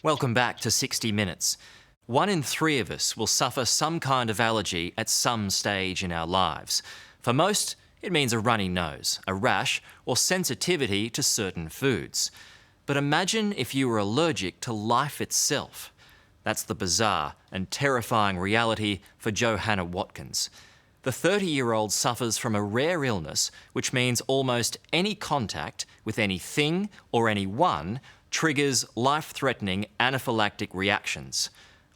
Welcome back to 60 Minutes. 1 in 3 of us will suffer some kind of allergy at some stage in our lives. For most, it means a runny nose, a rash, or sensitivity to certain foods. But imagine if you were allergic to life itself. That's the bizarre and terrifying reality for Johanna Watkins. The 30-year-old suffers from a rare illness which means almost any contact with anything or anyone triggers life-threatening anaphylactic reactions.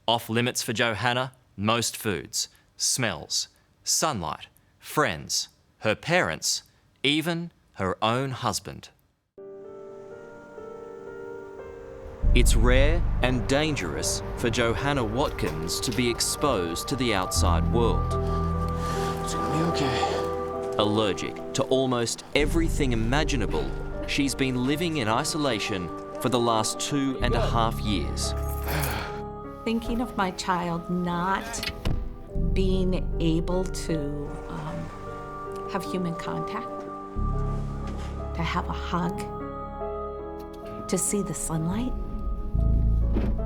Off limits for Johanna, most foods, smells, sunlight, friends, her parents, even her own husband. It's rare and dangerous for Johanna Watkins to be exposed to the outside world. It's gonna be okay. Allergic to almost everything imaginable, she's been living in isolation for the last 2.5 years. Thinking of my child not being able to have human contact, to have a hug, to see the sunlight,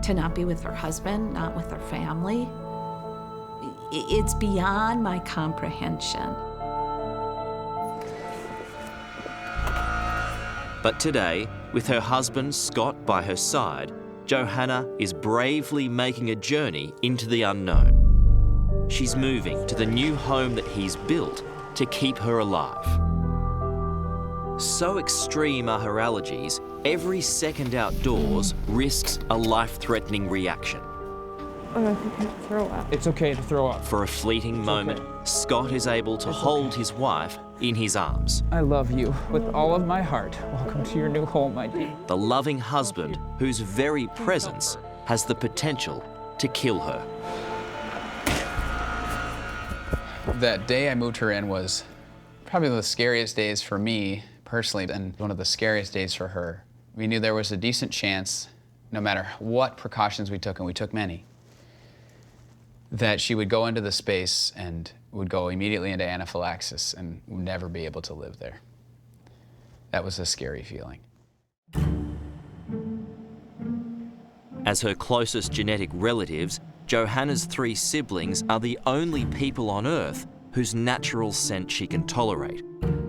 to not be with her husband, not with her family. It's beyond my comprehension. But today, with her husband Scott by her side, Johanna is bravely making a journey into the unknown. She's moving to the new home that he's built to keep her alive. So extreme are her allergies, every second outdoors risks a life-threatening reaction. I think I throw up. It's okay to throw up. For a fleeting moment, Scott is able to hold his wife in his arms. I love you with all of my heart. Welcome to your new home, my dear. The loving husband whose very presence has the potential to kill her. That day I moved her in was probably one of the scariest days for me personally, and one of the scariest days for her. We knew there was a decent chance, no matter what precautions we took, and we took many, that she would go into the space and would go immediately into anaphylaxis and would never be able to live there. That was a scary feeling. As her closest genetic relatives, Johanna's 3 siblings are the only people on Earth whose natural scent she can tolerate.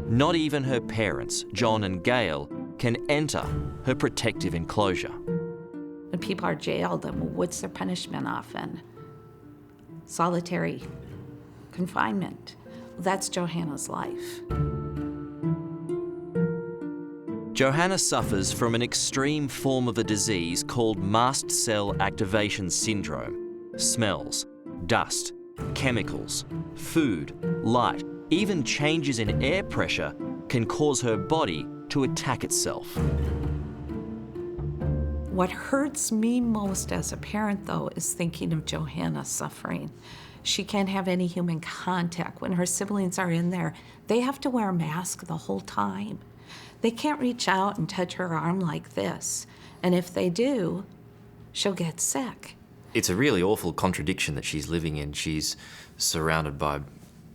Not even her parents, John and Gail, can enter her protective enclosure. When people are jailed, what's their punishment often? Solitary confinement. That's Johanna's life. Johanna suffers from an extreme form of a disease called mast cell activation syndrome. Smells, dust, chemicals, food, light, even changes in air pressure can cause her body to attack itself. What hurts me most as a parent, though, is thinking of Johanna suffering. She can't have any human contact. When her siblings are in there, they have to wear a mask the whole time. They can't reach out and touch her arm like this. And if they do, she'll get sick. It's a really awful contradiction that she's living in. She's surrounded by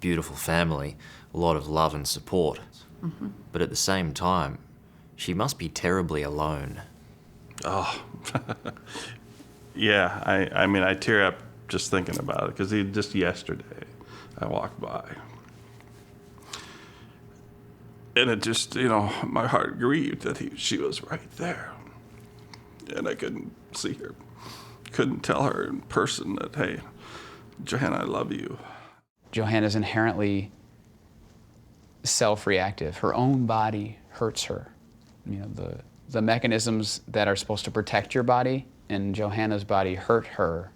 beautiful family, a lot of love and support. Mm-hmm. But at the same time, she must be terribly alone. Oh, yeah. I mean, I tear up just thinking about it because just yesterday I walked by. And it just, my heart grieved that she was right there. And I couldn't see her. Couldn't tell her in person that, hey, Johanna, I love you. Johanna's inherently self-reactive. Her own body hurts her. The mechanisms that are supposed to protect your body in Johanna's body hurt her.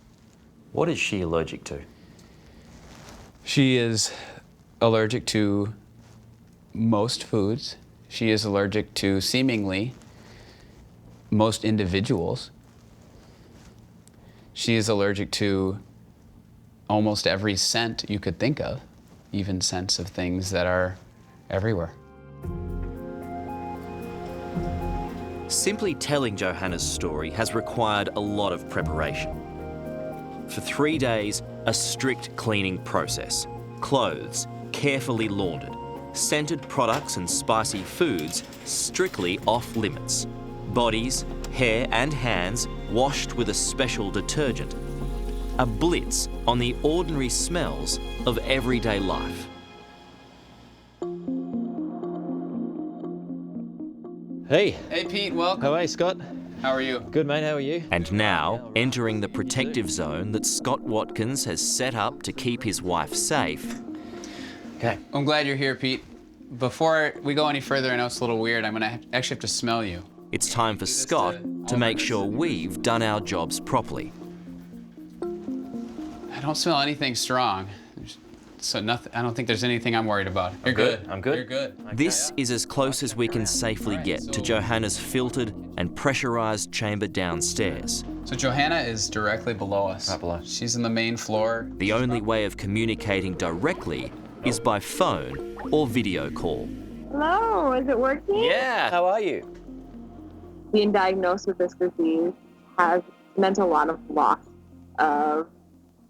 What is she allergic to? She is allergic to most foods. She is allergic to seemingly most individuals. She is allergic to almost every scent you could think of, even scents of things that are everywhere. Simply telling Johanna's story has required a lot of preparation. For 3 days, a strict cleaning process. Clothes carefully laundered. Scented products and spicy foods strictly off limits. Bodies, hair and hands washed with a special detergent. A blitz on the ordinary smells of everyday life. Hey, Hey, Pete, welcome. how are you, Scott? How are you? Good, mate, how are you? And now, entering the protective zone that Scott Watkins has set up to keep his wife safe. Okay. I'm glad you're here, Pete. Before we go any further, I know it's a little weird. I'm gonna actually have to smell you. It's time for Scott to make sure we've done our jobs properly. I don't smell anything strong. So nothing. I don't think there's anything I'm worried about. You're good. I'm good. You're good. This is as close as we can safely get to Johanna's filtered and pressurized chamber downstairs. So Johanna is directly below us. Right below. She's in the main floor. The only way of communicating directly is by phone or video call. Hello, is it working? Yeah, how are you? Being diagnosed with this disease has meant a lot of loss of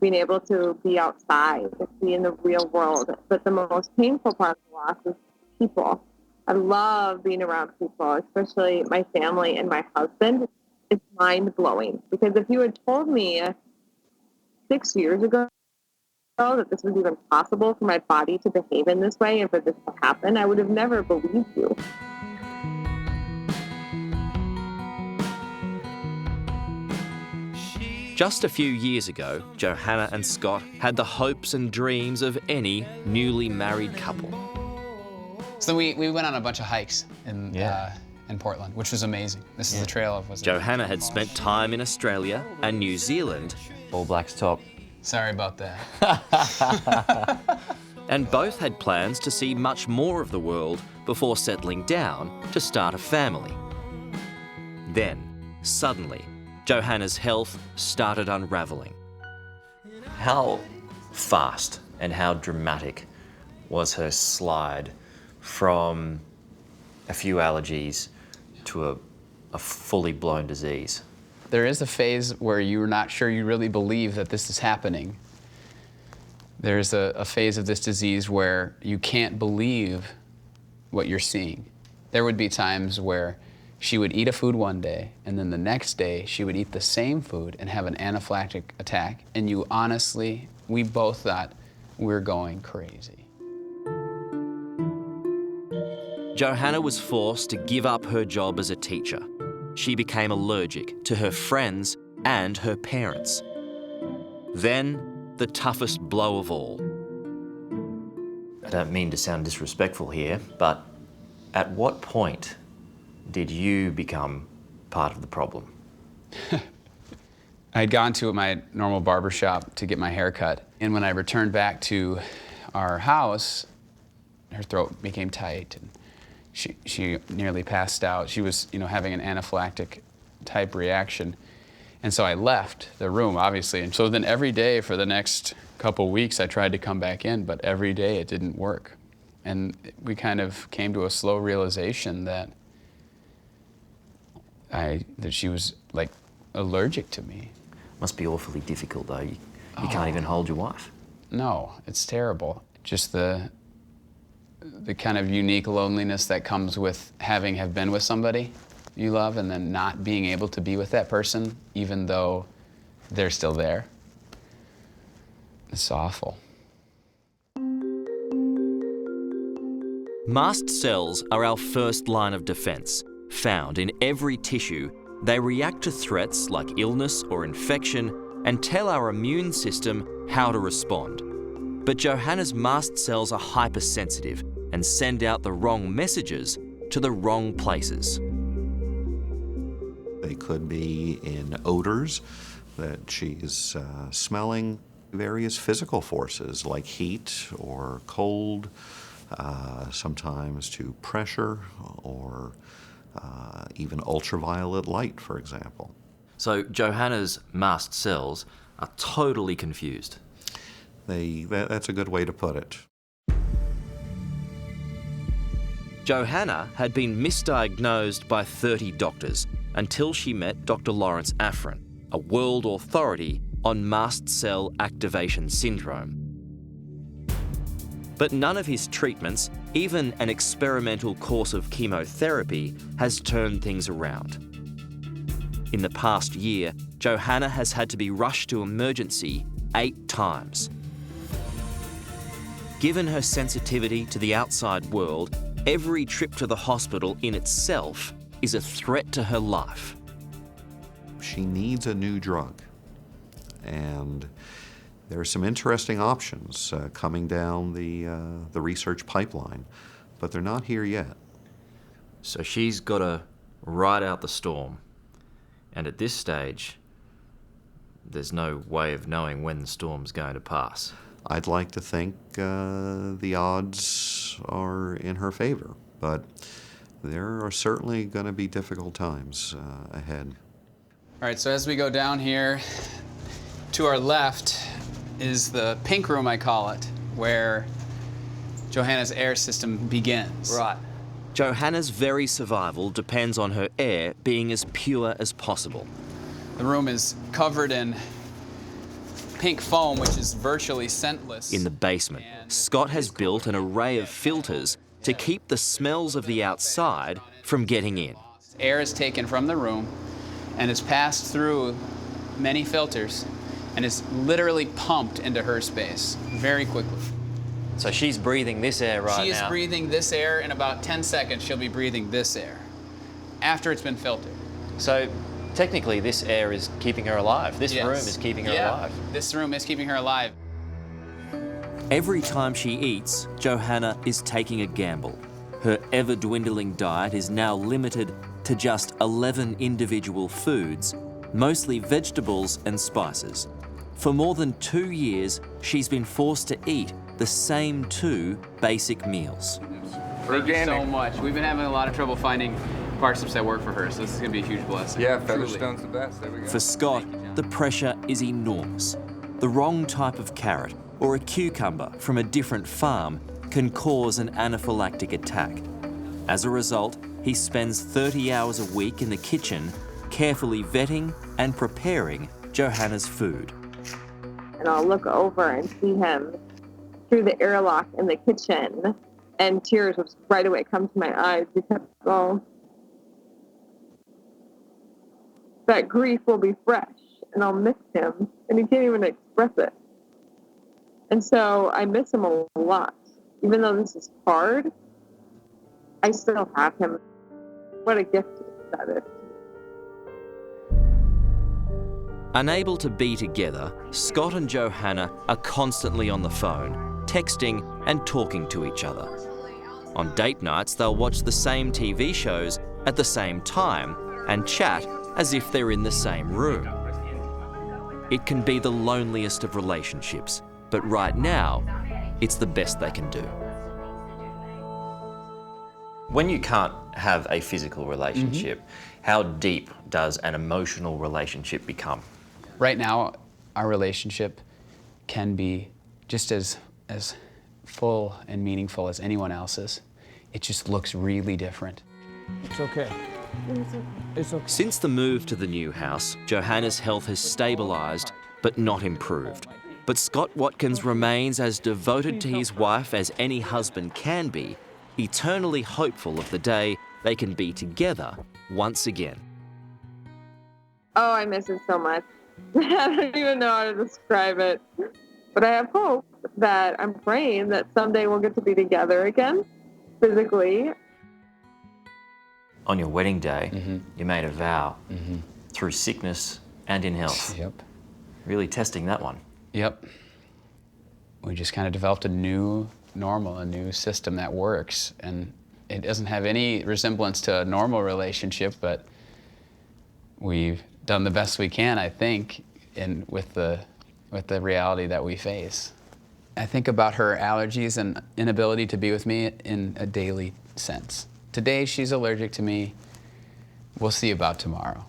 being able to be outside, be in the real world. But the most painful part of the loss is people. I love being around people, especially my family and my husband. It's mind-blowing because if you had told me 6 years ago that this was even possible for my body to behave in this way and for this to happen, I would have never believed you. Just a few years ago, Johanna and Scott had the hopes and dreams of any newly married couple. So we went on a bunch of hikes in Portland, which was amazing. This is the trail of Johanna had spent time in Australia and New Zealand, All Blacks top. Sorry about that. and both had plans to see much more of the world before settling down to start a family. Then, suddenly, Johanna's health started unraveling. How fast and how dramatic was her slide from a few allergies to a fully blown disease? There is a phase where you're not sure you really believe that this is happening. There's a phase of this disease where you can't believe what you're seeing. There would be times where she would eat a food one day, and then the next day she would eat the same food and have an anaphylactic attack. And you honestly, we both thought we're going crazy. Johanna was forced to give up her job as a teacher. She became allergic to her friends and her parents. Then, the toughest blow of all. I don't mean to sound disrespectful here, but at what point did you become part of the problem? I had gone to my normal barber shop to get my hair cut, and when I returned back to our house, her throat became tight, and she nearly passed out. She was, having an anaphylactic type reaction, and so I left the room, obviously. And so then every day for the next couple weeks, I tried to come back in, but every day it didn't work, and we kind of came to a slow realization that she was like allergic to me. Must be awfully difficult though. You can't even hold your wife. No, it's terrible. Just the kind of unique loneliness that comes with have been with somebody you love and then not being able to be with that person even though they're still there. It's awful. Mast cells are our first line of defense. Found in every tissue, they react to threats like illness or infection and tell our immune system how to respond. But Johanna's mast cells are hypersensitive and send out the wrong messages to the wrong places. They could be in odors that she's smelling, various physical forces like heat or cold, sometimes to pressure or even ultraviolet light, for example. So Johanna's mast cells are totally confused. That's a good way to put it. Johanna had been misdiagnosed by 30 doctors until she met Dr. Lawrence Afrin, a world authority on mast cell activation syndrome. But none of his treatments, even an experimental course of chemotherapy, has turned things around. In the past year, Johanna has had to be rushed to emergency 8 times. Given her sensitivity to the outside world, every trip to the hospital in itself is a threat to her life. She needs a new drug, and there are some interesting options coming down the research pipeline, but they're not here yet. So she's got to ride out the storm. And at this stage, there's no way of knowing when the storm's going to pass. I'd like to think the odds are in her favor, but there are certainly going to be difficult times ahead. All right, so as we go down here, to our left is the pink room, I call it, where Johanna's air system begins. Right. Johanna's very survival depends on her air being as pure as possible. The room is covered in pink foam, which is virtually scentless. In the basement, Scott has built an array of filters to keep the smells of the outside from getting in. Air is taken from the room and is passed through many filters and is literally pumped into her space very quickly. So she's breathing this air right now. She is breathing this air. In about 10 seconds, she'll be breathing this air after it's been filtered. So technically this air is keeping her alive. This Yes. room is keeping her Yeah, alive. This room is keeping her alive. Every time she eats, Johanna is taking a gamble. Her ever-dwindling diet is now limited to just 11 individual foods, mostly vegetables and spices. For more than 2 years, she's been forced to eat the same 2 basic meals. Thank you so much. We've been having a lot of trouble finding parsnips that work for her, so this is going to be a huge blessing. Yeah, Truly. Featherstone's the best. There we go. For Scott, the pressure is enormous. The wrong type of carrot or a cucumber from a different farm can cause an anaphylactic attack. As a result, he spends 30 hours a week in the kitchen, carefully vetting and preparing Johanna's food. And I'll look over and see him through the airlock in the kitchen, and tears would right away come to my eyes because, oh, that grief will be fresh, and I'll miss him, and he can't even express it. And so I miss him a lot. Even though this is hard, I still have him. What a gift that is. Unable to be together, Scott and Johanna are constantly on the phone, texting and talking to each other. On date nights, they'll watch the same TV shows at the same time and chat as if they're in the same room. It can be the loneliest of relationships, but right now, it's the best they can do. When you can't have a physical relationship, how deep does an emotional relationship become? Right now, our relationship can be just as full and meaningful as anyone else's. It just looks really different. It's okay. It's okay. Since the move to the new house, Johanna's health has stabilised, but not improved. But Scott Watkins remains as devoted to his wife as any husband can be, eternally hopeful of the day they can be together once again. Oh, I miss it so much. I don't even know how to describe it. But I have hope that I'm praying that someday we'll get to be together again, physically. On your wedding day, you made a vow through sickness and in health. Yep. Really testing that one. Yep. We just kind of developed a new normal, a new system that works. And it doesn't have any resemblance to a normal relationship, but we've done the best we can, I think, with the reality that we face. I think about her allergies and inability to be with me in a daily sense. Today she's allergic to me. We'll see about tomorrow.